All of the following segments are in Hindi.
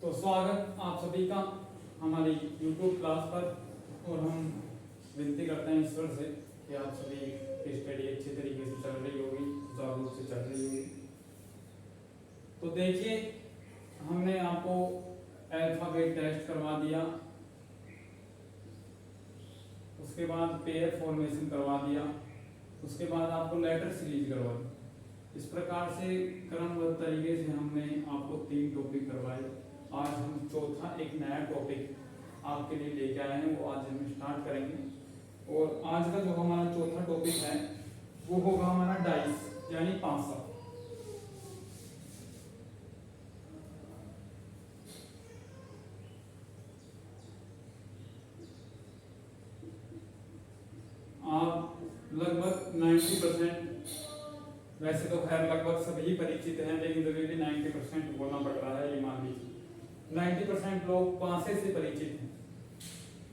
तो स्वागत आप सभी का हमारी YouTube क्लास पर। और हम विनती करते हैं ईश्वर से कि आप सभी की स्टडी अच्छे तरीके से चल रही होगी, सुचारू रूप से चल रही होगी। तो देखिए, हमने आपको अल्फाबेट टेस्ट करवा दिया, उसके बाद पेयर फॉर्मेशन करवा दिया, उसके बाद आपको लेटर सीरीज करवा दी। इस प्रकार से क्रमबद्ध तरीके से हमने आपको 3 टॉपिक करवाए। आज हम चौथा एक नया टॉपिक आपके लिए लेके आए हैं, वो आज हम स्टार्ट करेंगे। और आज का जो हमारा चौथा टॉपिक है वो होगा हमारा डाइस यानी पासा। आप लगभग 90%, वैसे तो खैर लगभग सभी परिचित हैं, लेकिन फिर भी 90% बोलना पड़ रहा है, ये मान लीजिए 90% लोग पासे से परिचित हैं।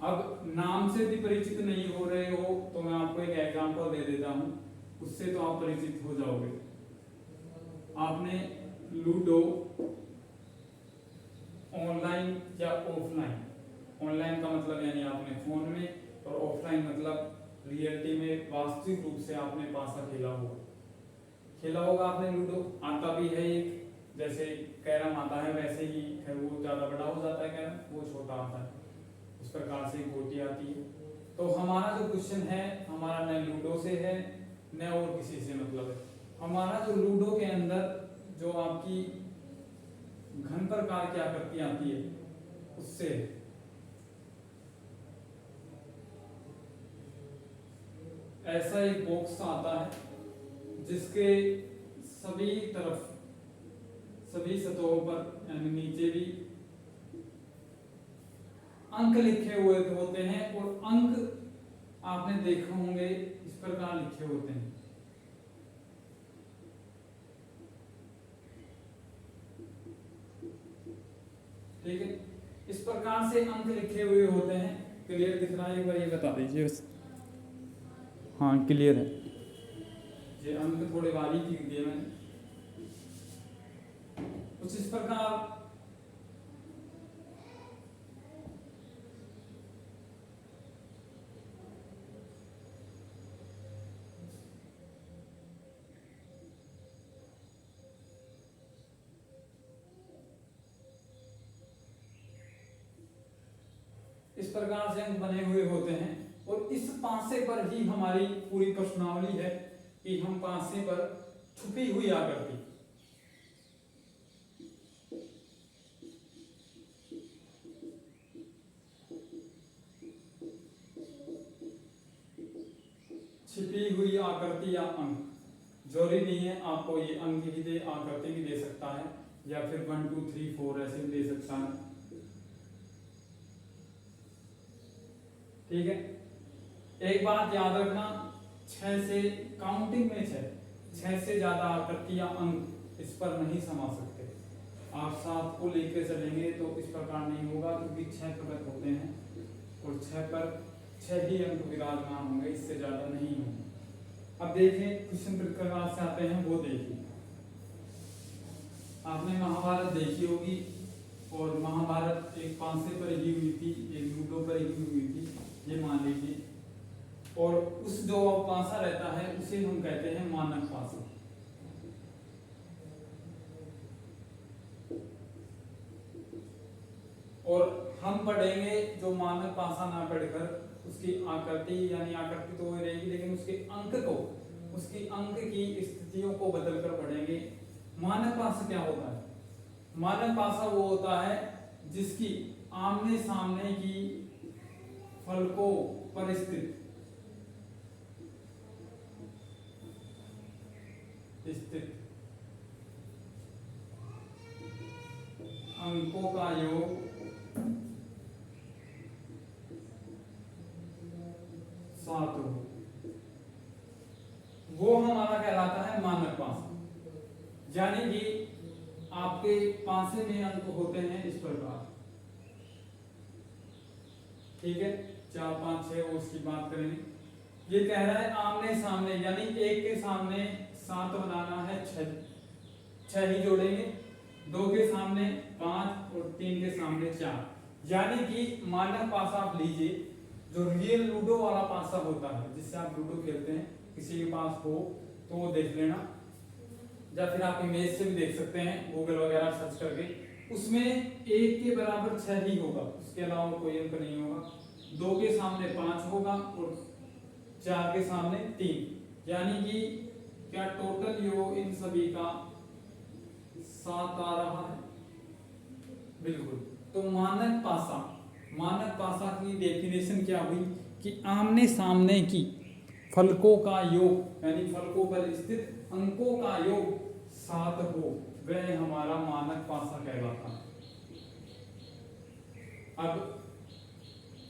अब नाम से भी परिचित नहीं हो रहे हो तो मैं आपको एक एग्जांपल दे देता हूं, उससे तो आप परिचित हो जाओगे। आपने लूडो ऑनलाइन या ऑफलाइन, ऑनलाइन का मतलब यानी आपने फोन में, और ऑफलाइन मतलब रियलिटी में वास्तविक रूप से आपने पासा खेला होगा आपने। लूडो आता भी है एक, जैसे कैरम आता है वैसे ही, खैर वो ज्यादा बड़ा हो जाता है कैरम, वो छोटा आता है। इस प्रकार से गोटी आती है। तो हमारा जो क्वेश्चन है हमारा न लूडो से है न और किसी से मतलब है। हमारा जो लूडो के अंदर जो आपकी घन प्रकार की आकृति आती है उससे ऐसा एक बॉक्स आता है जिसके सभी तरफ, सभी सतहों पर यानी नीचे भी अंक लिखे हुए होते हैं। और अंक आपने देखे होंगे इस प्रकार लिखे होते हैं। ठीक है, इस प्रकार से अंक लिखे हुए होते हैं। क्लियर दिख रहा है? एक बार ये बता दीजिए। हाँ क्लियर है। ये अंक थोड़े बारीक लिख दिए मैंने। कुछ इस प्रकार से अंक बने हुए होते हैं। और इस पासे पर ही हमारी पूरी प्रश्नावली है कि हम पासे पर छुपी हुई आकृति, छिपी हुई आकृति या अंक, जरूरी नहीं है आपको ये अंक ही दे, आकृति भी दे सकता है, या फिर 1 2 3 4 ऐसे भी दे सकता है। ठीक है, एक बात याद रखना, 6 से काउंटिंग में 6 से ज्यादा आकृति या अंक इस पर नहीं समा सकते। आप 7 को लेकर चलेंगे तो इस प्रकार नहीं होगा, क्योंकि 6 प्रकट होते हैं और 6 पर 6 ही अंक विराजमान होंगे, इससे ज्यादा नहीं होंगे। अब देखिए क्वेश्चन प्रकार से आते हैं, वो देखिए। आपने महाभारत देखी होगी, और महाभारत एक पासे पर ही हुई थी, एक लूडो पर ही हुई थी, ये मान लीजिए। और उस जो पासा रहता है उसे हम कहते हैं मानक पासा। और हम पढ़ेंगे जो मानक पासा ना पढ़कर उसकी आकृति, यानी आकृति तो रहेगी लेकिन उसके अंक को, उसकी अंक की स्थितियों को बदलकर पढ़ेंगे। मानक पासा क्या होता है? मानक पासा वो होता है जिसकी आमने सामने की फलकों पर स्थित अंकों का योग 7 हो, वो हमारा कहलाता है मानक पासा। यानी कि आपके पासे में अंक होते हैं इस प्रकार। ठीक है, 4 5 6 और उसकी बात करेंगे। ये कह रहा है आमने सामने, यानी एक के सामने 7 बनाना है, 6 ही जोड़ेंगे। 2 के सामने 5 और 3 के सामने 4, यानी कि मानक पासा आप लीजिए जो रियल लूडो वाला पासा होता है जिससे आप लूडो खेलते हैं, किसी के पास हो तो वो देख लेना, या फिर आप इमेज से भी देख सकते हैं गूगल वगैरह सर्च करके। उसमें 1 के बराबर 6 ही होगा, उसके अलावा कोई अंक नहीं होगा। 2 के सामने 5 होगा और 4 के सामने 3, यानी कि क्या टोटल योग इन सभी का 7 आ रहा है। बिल्कुल। तो मानक पासा की डेफिनेशन क्या हुई कि आमने सामने की फलकों का योग, यानी फलकों पर स्थित अंकों का योग 7 हो, वह हमारा मानक पासा कहलाता है। अब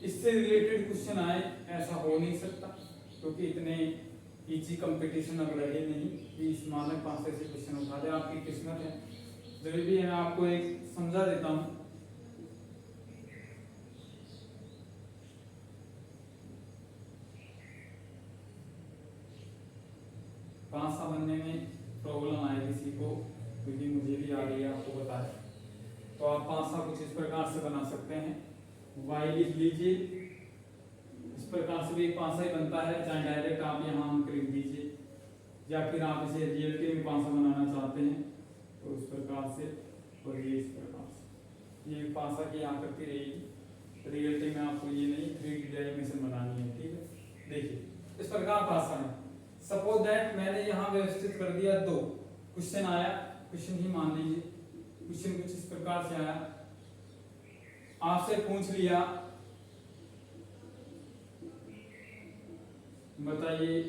इससे रिलेटेड क्वेश्चन आए ऐसा हो नहीं सकता, क्योंकि इतने इजी कंपटीशन अब रहे नहीं कि इस मानक पासे से क्वेश्चन उठा दे। आपकी किस्मत है। जो भी है आपको एक समझा देता हूँ। पासा बनने में प्रॉब्लम आए किसी को, क्योंकि मुझे भी आ रही है, आपको बता है। तो आप पासा कुछ इस प्रकार से बना सकते हैं। y लिख लीजिए, इस प्रकार से भी एक पासा ही बनता है, चाहे डायरेक्ट आप यहाँ अंक लिख दीजिए, या फिर आप इसे रियलिटी में पासा बनाना चाहते हैं तो इस प्रकार से, और ये इस प्रकार से, ये पासा की आकृति रहेगी। रियलिटी में आपको ये नहीं 3D एनिमेशन बनानी है, ठीक है। देखिए इस प्रकार पासा है। सपोज दैट मैंने यहाँ व्यवस्थित कर दिया 2, क्वेश्चन आया, क्वेश्चन ही मान लीजिए, क्वेश्चन कुछ इस प्रकार से आया, आपसे पूछ लिया बताइए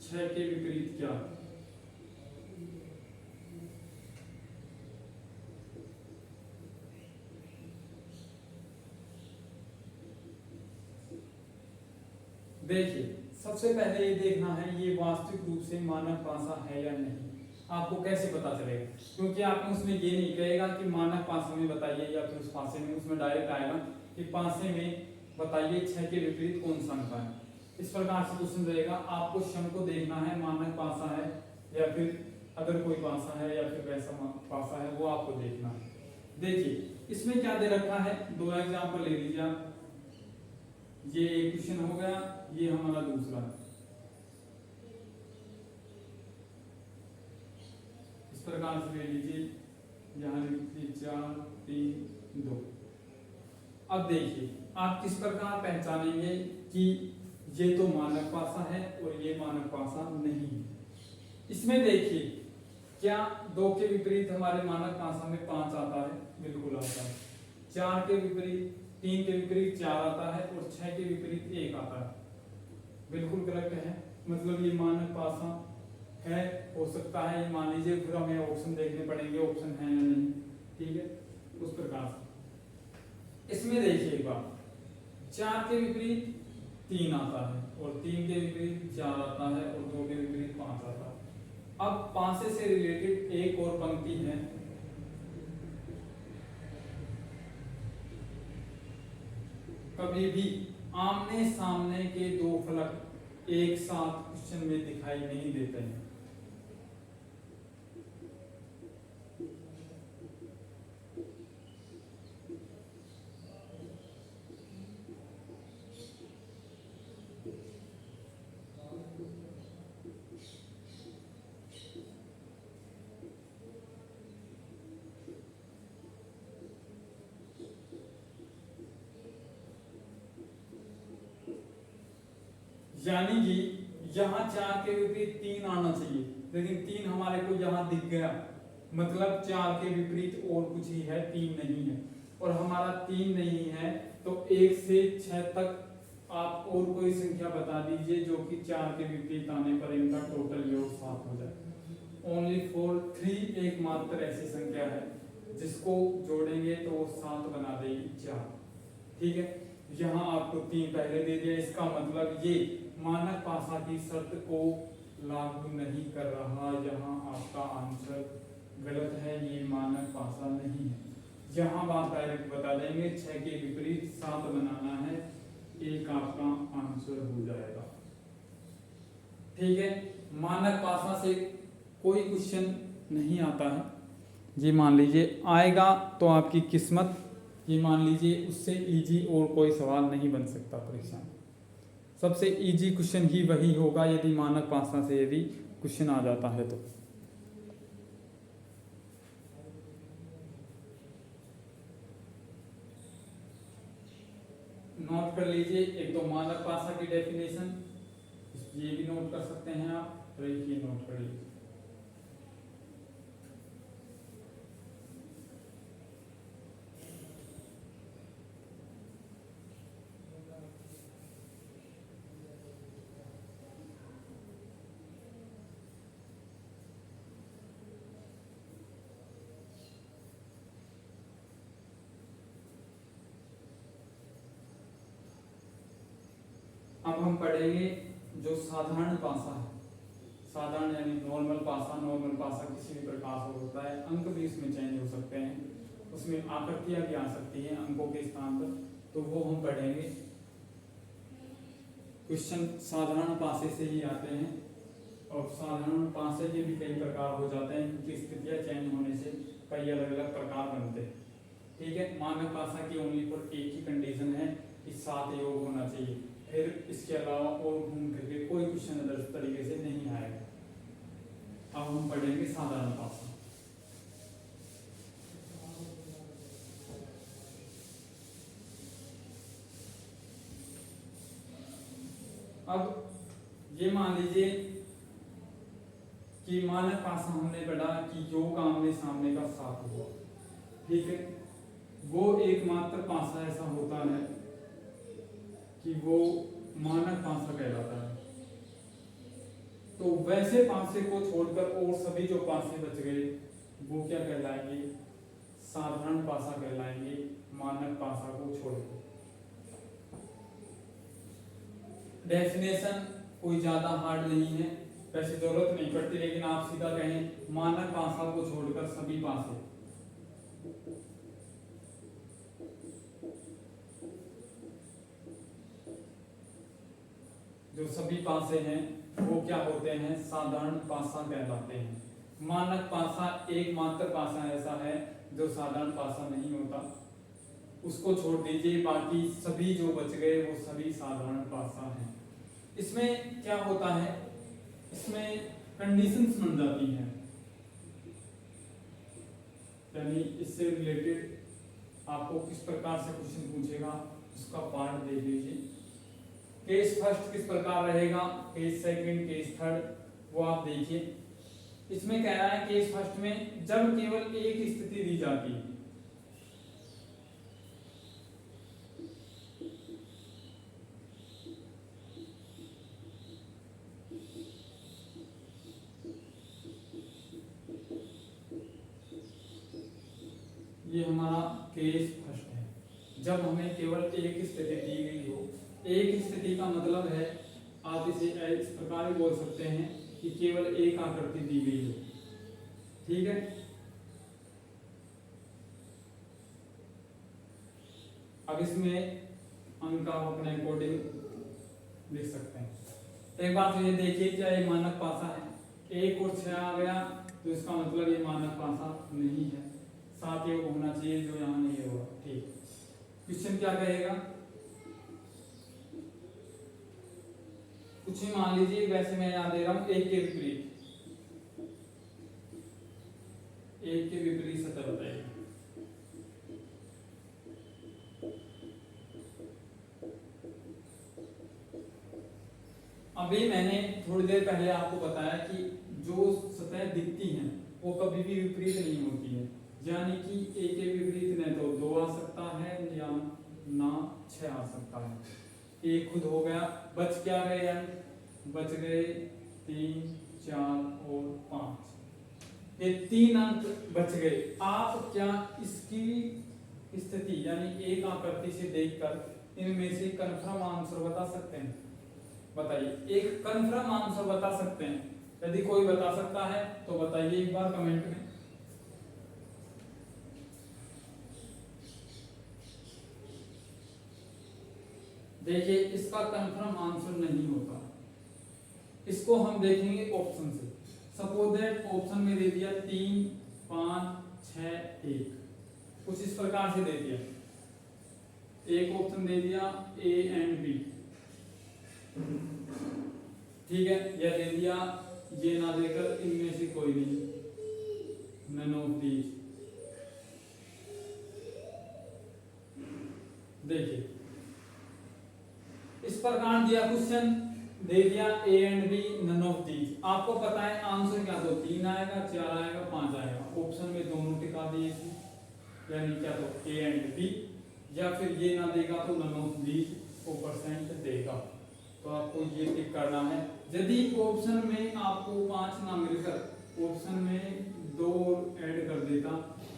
6 के विपरीत क्या। देखिए सबसे पहले ये देखना है ये वास्तविक रूप से मानक पासा है या नहीं। आपको कैसे पता चलेगा, क्योंकि आपने उसमें ये नहीं कहेगा कि मानक पासे में बताइए या फिर उस पासे में, उसमें डायरेक्ट आएगा कि पासे में बताइए 6 के विपरीत कौन सा अंक है। इस प्रकार से क्वेश्चन रहेगा। आपको क्षण को देखना है मानक पासा है या फिर अगर कोई पासा है या फिर वैसा पासा है, वो आपको देखना है। देखिए इसमें क्या दे रखा है, 2 एग्जाम्पल ले लीजिए आप। ये एक क्वेश्चन हो गया, ये हमारा दूसरा है। इस प्रकार से ले लीजिए, यहाँ लिखिए 4 3 2। अब देखिए आप किस प्रकार पहचानेंगे कि ये तो मानक पासा है और ये मानक पासा नहीं है। इसमें देखिए क्या 2 के विपरीत हमारे मानक पासा में 5 आता है, बिल्कुल आता है। 4 के विपरीत 3 के विपरीत 4 आता है और 6 के विपरीत 1 आता है, बिल्कुल करेक्ट है। मतलब ये मानक पासा है, हो सकता है ये मान लीजिए, फिर हमें ऑप्शन देखने पड़ेंगे ऑप्शन है या नहीं, ठीक है। उस प्रकार से इसमें देखिए एक बार, 4 के विपरीत 3 आता है और 3 के विपरीत 4 आता है और 2 के विपरीत 5 आता है। अब पासे से रिलेटेड एक और पंक्ति है, कभी भी आमने सामने के 2 फलक एक साथ क्वेश्चन में दिखाई नहीं देते हैं। यानी कि यहाँ 4 के विपरीत 3 आना चाहिए, लेकिन 3 हमारे को यहाँ दिख गया, मतलब 4 के विपरीत और कुछ ही है, 3 नहीं है। और हमारा 3 नहीं है तो 1 से 6 तक आप और कोई संख्या बता दीजिए जो कि 4 के विपरीत आने पर इनका टोटल योग 7 हो जाए। ओनली फॉर 3 एकमात्र ऐसी संख्या है जिसको जोड़ेंगे तो वो 7 बना देगी 4, ठीक है। यहाँ आपको 3 पहले दे दिया, इसका मतलब ये मानक पासा की शर्त को लागू नहीं कर रहा। यहाँ आपका आंसर गलत है, ये मानक पासा नहीं है। यहाँ आप डायरेक्ट बता देंगे 6 के विपरीत 7 बनाना है, एक आपका आंसर हो जाएगा, ठीक है। मानक पासा से कोई क्वेश्चन नहीं आता है, ये मान लीजिए आएगा तो आपकी किस्मत, ये मान लीजिए उससे इजी और कोई सवाल नहीं बन सकता परीक्षा में। सबसे इजी क्वेश्चन ही वही होगा यदि मानक भाषा से यदि क्वेश्चन आ जाता है तो। नोट कर लीजिए, एक तो मानक भाषा की डेफिनेशन, ये भी नोट कर सकते हैं आप, तो ये नोट कर लीजिए। अब हम पढ़ेंगे जो साधारण भाषा है। साधारण यानी नॉर्मल भाषा। नॉर्मल भाषा किसी भी प्रकार से होता है, अंक भी इसमें चेंज हो सकते हैं, उसमें आकृतियां भी आ सकती हैं अंकों के स्थान पर, तो वो हम पढ़ेंगे। क्वेश्चन साधारण भाषा से ही आते हैं और साधारण भाषा के भी कई प्रकार हो जाते हैं क्योंकि स्थितियां चेंज होने से कई अलग अलग प्रकार बनते हैं। ठीक है, मानक भाषा की ओनली पर एक ही कंडीशन है कि 7 योग होना चाहिए, फिर इसके अलावा और घूम फिर के कोई क्वेश्चन अदर तरीके से नहीं आएगा। अब हम पढ़ेंगे साधारण भाषा। अब ये मान लीजिए कि मानक भाषा हमने पढ़ा कि योग आमने सामने का साथ हुआ। ठीक है, वो एकमात्र भाषा ऐसा होता है कि वो मानक भाषा कहलाता है। तो वैसे भाषा को छोड़कर और सभी जो भाषा बच गए वो क्या कहलाएंगे? साधारण भाषा कहलाएंगे, मानक भाषा को छोड़कर। डेफिनेशन कोई ज्यादा हार्ड नहीं है, वैसे जरूरत नहीं पड़ती, लेकिन आप सीधा कहें मानक भाषा को छोड़कर सभी भाषा। जो सभी भाषा हैं वो क्या होते हैं? साधारण भाषा कहलाते हैं। मानक भाषा एकमात्र भाषा ऐसा है जो साधारण भाषा नहीं होता, उसको छोड़ दीजिए, बाकी सभी जो बच गए वो सभी साधारण भाषा हैं। इसमें क्या होता है, इसमें कंडीशंस बन जाती हैं, यानी इससे रिलेटेड आपको किस प्रकार से क्वेश्चन पूछेगा उसका पार्ट देख लीजिए। केस फर्स्ट किस प्रकार रहेगा, केस सेकंड, केस थर्ड, वो आप देखिए। इसमें कह रहा है केस फर्स्ट में जब केवल एक स्थिति दी जाती है, ये हमारा केस फर्स्ट है। जब हमें केवल एक स्थिति दी गई हो, एक स्थिति का मतलब है आप इसे इस प्रकार भी बोल सकते हैं कि केवल एक आकृति दी गई हो। ठीक है, अब इसमें अंक आप अपने अकॉर्डिंग लिख सकते हैं। एक बात तो ये देखिए, क्या ये मानक भाषा है? 1 और 6 आ गया तो इसका मतलब ये मानक भाषा नहीं है। 7 योग होना चाहिए जो यहाँ नहीं होगा। ठीक, क्वेश्चन क्या कहेगा? कुछ ही मान लीजिए, वैसे मैं यहाँ दे रहा हूं एक के विपरीत, एक के विपरीत सतह बताइए। अभी मैंने थोड़ी देर पहले आपको बताया कि जो सतह दिखती हैं वो कभी भी विपरीत नहीं होती है, यानी कि एक के विपरीत न तो 2 आ सकता है या ना 6 आ सकता है। एक खुद हो गया, बच क्या गए अंक? बच गए 3, 4 और 5। ये 3 अंक बच गए। आप क्या इसकी स्थिति यानी एक आकृति से देखकर इनमें से कन्फर्म आंसर बता सकते हैं? बताइए, एक कन्फर्म आंसर बता सकते हैं? यदि कोई बता सकता है तो बताइए एक बार कमेंट में। देखिए, इसका कंफर्म आंसर नहीं होता, इसको हम देखेंगे ऑप्शन से। सपोज दैट ऑप्शन में दे दिया 3, 5, 6 1 कुछ इस प्रकार से दे दिया, एक ऑप्शन दे दिया A एंड B, ठीक है, या दे दिया ये ना देकर इनमें से कोई नहीं, नन ऑफ दीज। देखिए इस प्रकार दिया क्वेश्चन, दे दिया A and B none of these. आपको पता है आंसर क्या, तो 3 आएगा, 4 आएगा, 5 आएगा। ऑप्शन में दोनों टिका दिए थे, यानी क्या तो A एंड B, या फिर ये ना देगा तो नन ऑफ दीज को परसेंट देगा। तो आपको ये टिक करना है। यदि ऑप्शन में आपको 5 ना मिलकर ऑप्शन में 2 ऐड कर देता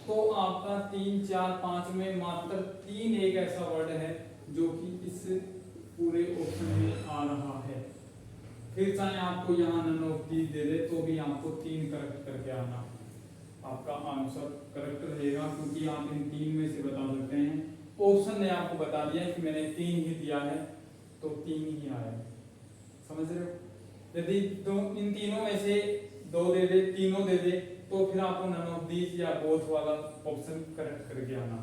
तो आपका 3 4 5 में मात्र 3 एक ऐसा वर्ड है जो कि इस पूरे ऑप्शन में आ रहा है। फिर चाहे आपको यहाँ नन ऑफ दीज दे दे तो भी आपको 3 करेक्ट करके आना, आपका आंसर करेक्ट रहेगा, क्योंकि आप इन 3 में से बता सकते हैं। ऑप्शन ने आपको बता दिया कि मैंने 3 ही दिया है तो 3 ही आया, समझ रहे हो। यदि तो इन तीनों में से 2 दे दे, तीनों दे दे, तो फिर आपको नन ऑफ दीज या बोथ वाला ऑप्शन करेक्ट करके आना,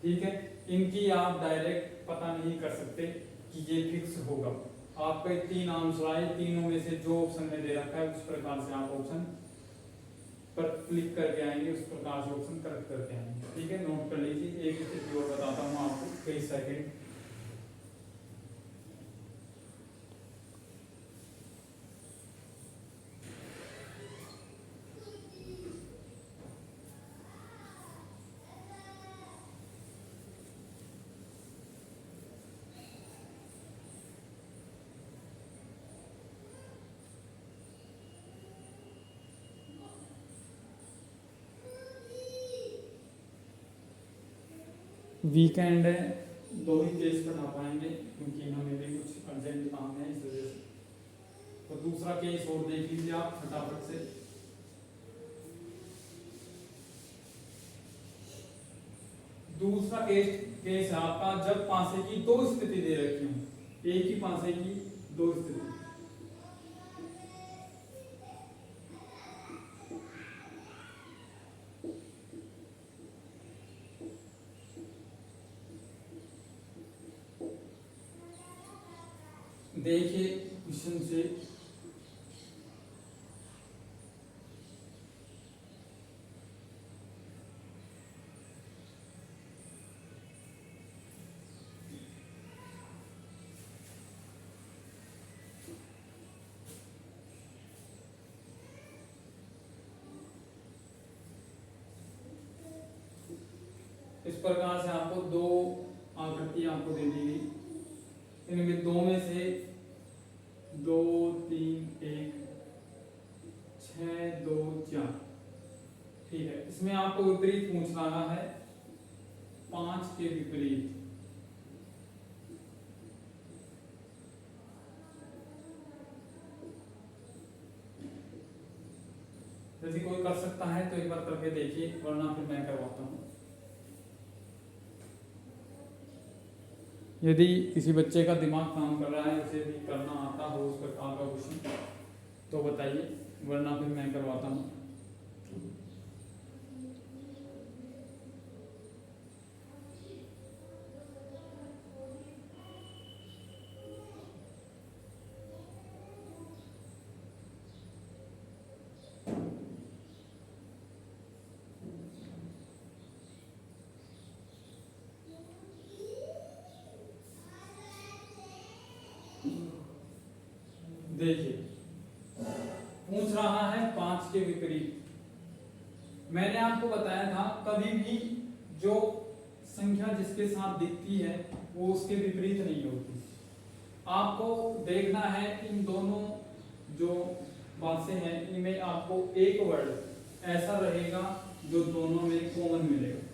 ठीक है। इनकी आप डायरेक्ट पता नहीं कर सकते कि ये फिक्स होगा। आपके 3 आंसर आए, तीनों में से जो ऑप्शन में दे रखा है उस प्रकार से आप ऑप्शन पर क्लिक करके आएंगे, उस प्रकार से ऑप्शन करेक्ट करके आएंगे, ठीक है। नोट कर लीजिए। एक स्थिति और बताता हूँ आपको, कई सेकंड। वीकेंड है, 2 ही केस बना पाएंगे क्योंकि हमें भी कुछ अर्जेंट काम है इस वजह से। तो दूसरा केस और देख लीजिए आप फटाफट से। दूसरा केस है आपका, जब पासे की 2 स्थिति दे रखी हो, एक ही पासे की 2 स्थिति। देखिए क्वेश्चन से, इस प्रकार से आपको 2 आकृति आपको दे दी गई, इनमें 2 में से 2 3 1 6 2 4, ठीक है। इसमें आपको विपरीत पूछना है, 5 के विपरीत। यदि कोई कर सकता है तो एक बार करके देखिए, वरना फिर मैं करवाता हूँ। यदि किसी बच्चे का दिमाग काम कर रहा है, उसे भी करना आता हो उस प्रकार का क्वेश्चन तो बताइए, वरना फिर मैं करवाता हूँ। देखिए पूछ रहा है 5 के विपरीत। मैंने आपको बताया था कभी भी जो संख्या जिसके साथ दिखती है वो उसके विपरीत नहीं होती। आपको देखना है इन दोनों जो बातें हैं इनमें आपको एक वर्ड ऐसा रहेगा जो दोनों में कॉमन मिलेगा,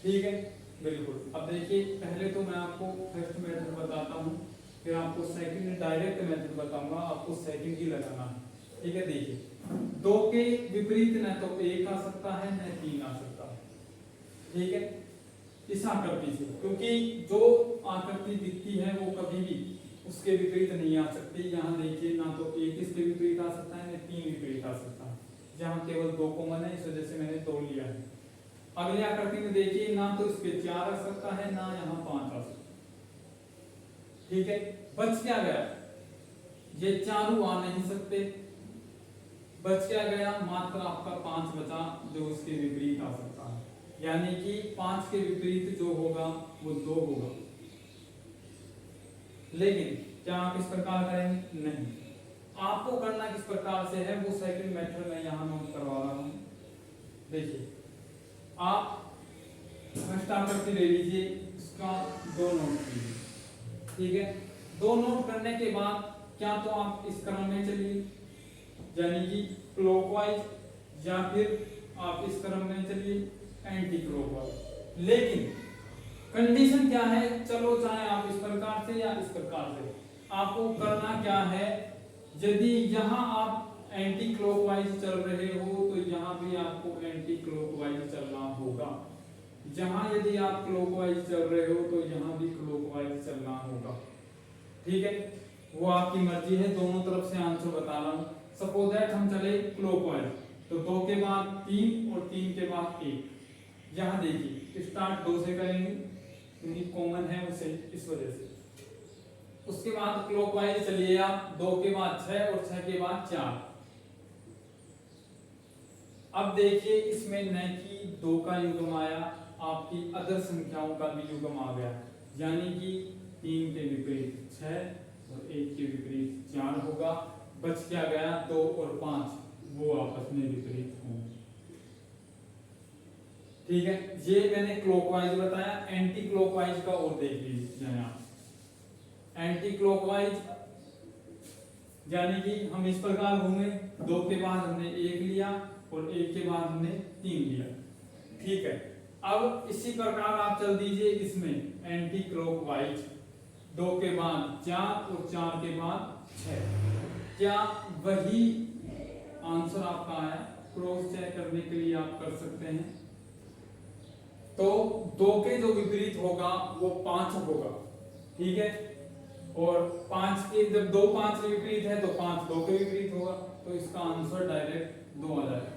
ठीक है। बिल्कुल। अब देखिए पहले तो मैं आपको फर्स्ट मेथड बताता हूँ, फिर आपको सेकंड डायरेक्ट मेथड बताऊंगा, आपको सेकंड ही लगाना है, ठीक है। देखिए 2 के विपरीत न तो 1 आ सकता है न 3 आ सकता है, ठीक है, इस आकृति से, क्योंकि जो आकृति दिखती है वो कभी भी उसके विपरीत नहीं आ सकती। यहाँ देखिए ना तो 1 इसके विपरीत आ सकता है न 3 विपरीत आ सकता है। जहाँ केवल 2 कॉमन है, इस वजह से मैंने 2 लिया है। अगले आकृति में देखिए, ना तो इस पे 4 आ सकता है, ना यहाँ 5 आ सकता है। ठीक है, बच क्या गया, ये चारों आ नहीं सकते, बच क्या गया, मात्र आपका 5 बचा जो इसके विपरीत आ सकता है, यानी कि 5 के विपरीत जो होगा वो 2 होगा। लेकिन क्या आप इस प्रकार करेंगे? नहीं, आपको करना किस प्रकार से है वो सेकंड मेथड में यहाँ नोट करवा रहा हूँ। देखिए, आप फर्स्ट आकृति ले लीजिए, इसका 2 नोट कीजिए। ठीक है, 2 नोट करने के बाद क्या तो आप इस क्रम में चलिए, यानी कि क्लॉकवाइज, या फिर आप इस क्रम में चलिए एंटी क्लॉकवाइज। लेकिन कंडीशन क्या है, चलो चाहे आप इस प्रकार से या इस प्रकार से, आपको करना क्या है, यदि यहाँ आप एंटी क्लॉकवाइज चल रहे हो तो यहाँ भी आपको एंटी क्लॉकवाइज चलना होगा, जहाँ यदि आप क्लॉकवाइज चल रहे हो तो यहाँ भी क्लॉकवाइज चलना होगा। ठीक है, वो आपकी मर्जी है, दोनों तरफ से आंसर बता रहा हूँ। सपोज दैट हम चले क्लॉकवाइज, तो 2 के बाद 3 और 3 के बाद 1। यहाँ देखिए स्टार्ट 2 से करेंगे क्योंकि कॉमन है उसे, इस वजह से। उसके बाद क्लॉकवाइज चलिए आप, 2 के बाद 6 और 6 के बाद 4। अब देखिए इसमें न कि 2 का युग्म आया, आपकी अदर संख्याओं का भी युग्म आ गया, यानी कि 3 के विपरीत 6 और 1 के विपरीत 4 होगा। बच क्या गया, 2 और 5, वो आपस में विपरीत होंगे। ठीक है, ये मैंने क्लॉकवाइज बताया। एंटी क्लॉकवाइज का और देख लीजिए यहाँ, एंटी क्लॉकवाइज यानी कि हम इस प्रकार घूमे, 2 के बाद हमने 1 लिया और 1 के बाद हमने 3 लिया। ठीक है, अब इसी प्रकार आप चल दीजिए इसमें एंटी क्लॉकवाइज, 2 के बाद 4 और 4 के बाद 6। क्या वही आंसर आपका आया? क्रॉस चेक करने के लिए आप कर सकते हैं। तो 2 के जो विपरीत होगा वो 5 होगा। ठीक है, और 5 के जब 2 5 के विपरीत है तो 5 2 के विपरीत होगा, तो इसका आंसर डायरेक्ट 2 आ जाएगा।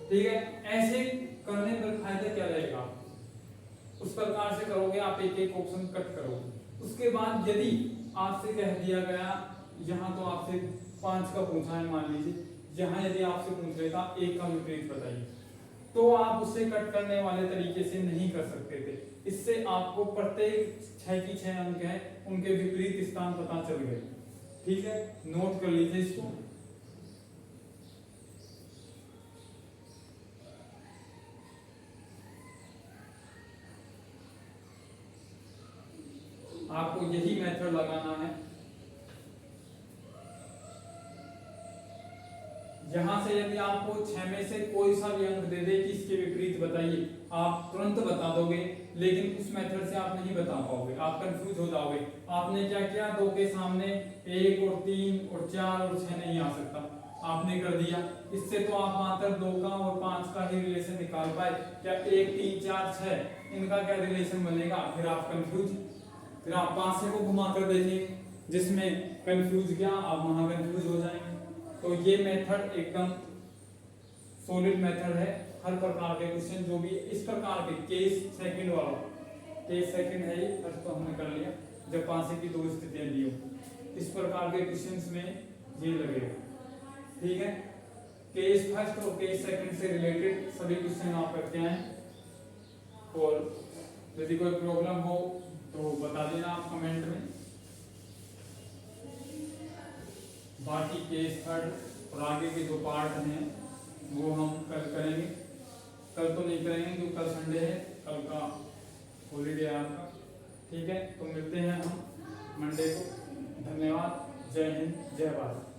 ठीक है, ऐसे करने पर फायदा क्या रहेगा, उस प्रकार से करोगे आप, एक एक ऑप्शन कट करोगे। उसके बाद यदि आपसे कह दिया गया, यहाँ तो आपसे 5 का पूछा है मान लीजिए, यहाँ यदि आपसे पूछ लेता 1 का विपरीत बताइए, तो आप उससे कट करने वाले तरीके से नहीं कर सकते थे। इससे आपको प्रत्येक 6 की 6 अंक है उनके विपरीत स्थान पता चल गए। ठीक है, नोट कर लीजिए इसको। आपको यही मेथड लगाना है। यहां से यदि आपको 6 में से कोई सा भी अंक दे दे कि इसके विपरीत बताइए, आप तुरंत बता दोगे, लेकिन उस मेथड से आप नहीं बता पाओगे, आप कंफ्यूज हो जाओगे। आपने क्या किया, 2 के सामने 1 और 3 और 4 और 6 नहीं आ सकता, आपने कर दिया। इससे तो आप मात्र 2 का और 5 का ही रिलेशन निकाल पाए, क्या 1 3 4 6 इनका क्या रिलेशन बनेगा? फिर आप कंफ्यूज, फिर आप 5 को घुमा कर देखिए, जिसमें कंफ्यूज किया आप वहां कंफ्यूज हो जाएंगे। तो ये मेथड एकदम सॉलिड मेथड है। हर प्रकार के क्वेश्चन जो भी इस प्रकार के केस सेकंड वाला, केस सेकंड है ये, फर्स्ट तो हमने कर लिया, जब पासे की 2 स्थितियां दी हो, इस प्रकार के क्वेश्चंस में ये लगेगा। ठीक है, केस फर्स्ट और केस सेकंड से रिलेटेड सभी क्वेश्चन आप करते हैं, और यदि कोई प्रॉब्लम हो तो बता देना आप कमेंट में। बाकी केस थर्ड और आगे के जो पार्ट हैं वो हम कल करेंगे। कल तो नहीं करेंगे क्योंकि कल संडे है, कल का हॉलीडे है आपका। ठीक है, तो मिलते हैं हम मंडे को। धन्यवाद, जय हिंद, जय भारत।